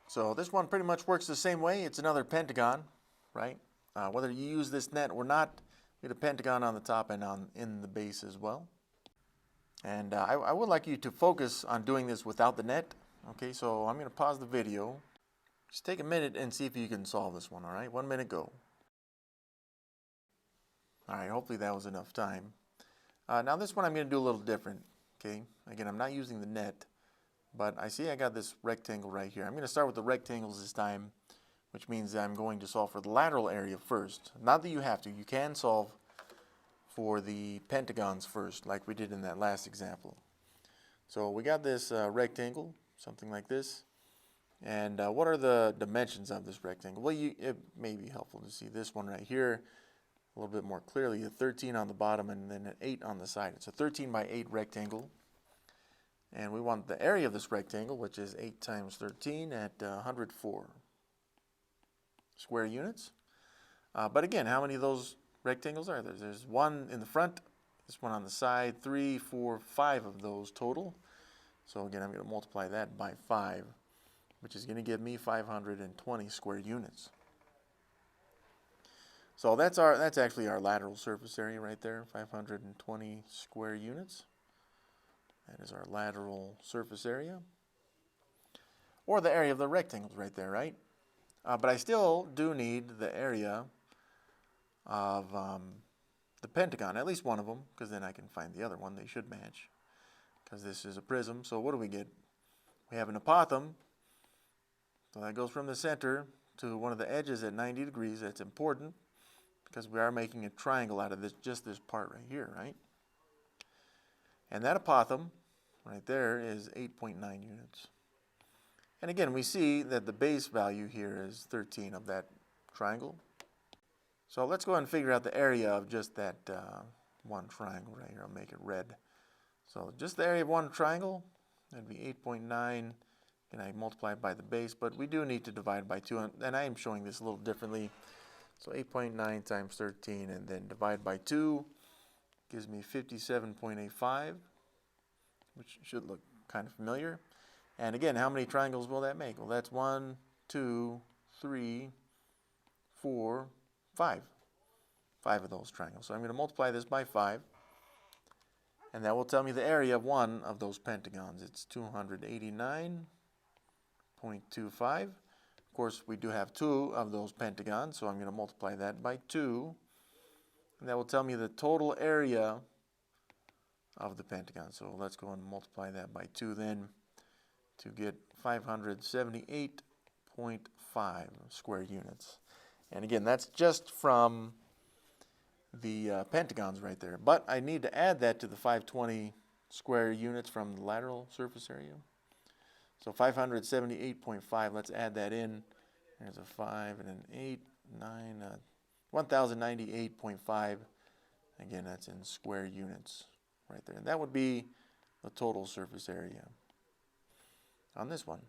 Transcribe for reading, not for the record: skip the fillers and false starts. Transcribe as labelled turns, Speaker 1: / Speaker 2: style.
Speaker 1: So this one pretty much works the same way. It's another pentagon, right? Whether you use this net or not, you get a pentagon on the top and in the base as well. And I would like you to focus on doing this without the net. Okay, so I'm going to pause the video. Just take a minute and see if you can solve this one, all right? 1 minute, go. All right, hopefully that was enough time. Now this one I'm going to do a little different, okay? Again, I'm not using the net, but I see I got this rectangle right here. I'm going to start with the rectangles this time, which means I'm going to solve for the lateral area first. Not that you have to. You can solve for the pentagons first, like we did in that last example. So we got this rectangle, something like this. And what are the dimensions of this rectangle? Well, it may be helpful to see this one right here a little bit more clearly. A 13 on the bottom and then an 8 on the side. It's a 13 by 8 rectangle. And we want the area of this rectangle, which is 8 times 13 at 104 square units. But again, how many of those rectangles are there? There's one in the front, this one on the side, 3, 4, 5 of those total. So again, I'm going to multiply that by 5, which is going to give me 520 square units. So that's actually our lateral surface area right there, 520 square units. That is our lateral surface area, or the area of the rectangles right there, right? But I still do need the area of the pentagon, at least one of them, because then I can find the other one. They should match, because this is a prism. So what do we get? We have an apothem. So that goes from the center to one of the edges at 90 degrees. That's important because we are making a triangle out of this, just this part right here, right? And that apothem right there is 8.9 units. And again, we see that the base value here is 13 of that triangle. So let's go ahead and figure out the area of just that one triangle right here. I'll make it red. So just the area of one triangle, that'd be 8.9. And I multiply it by the base, but we do need to divide by 2, and I am showing this a little differently. So 8.9 times 13, and then divide by 2 gives me 57.85, which should look kind of familiar. And again, how many triangles will that make? Well, that's 1, 2, 3, 4, 5. 5 of those triangles. So I'm going to multiply this by 5, and that will tell me the area of one of those pentagons. It's 289.25. Of course, we do have 2 of those pentagons, so I'm going to multiply that by 2. And that will tell me the total area of the pentagon. So let's go and multiply that by 2 then to get 578.5 square units. And again, that's just from the pentagons right there. But I need to add that to the 520 square units from the lateral surface area. So 578.5, let's add that in. There's a 5 and an 8, 9, 1098.5. Again, that's in square units right there. And that would be the total surface area on this one.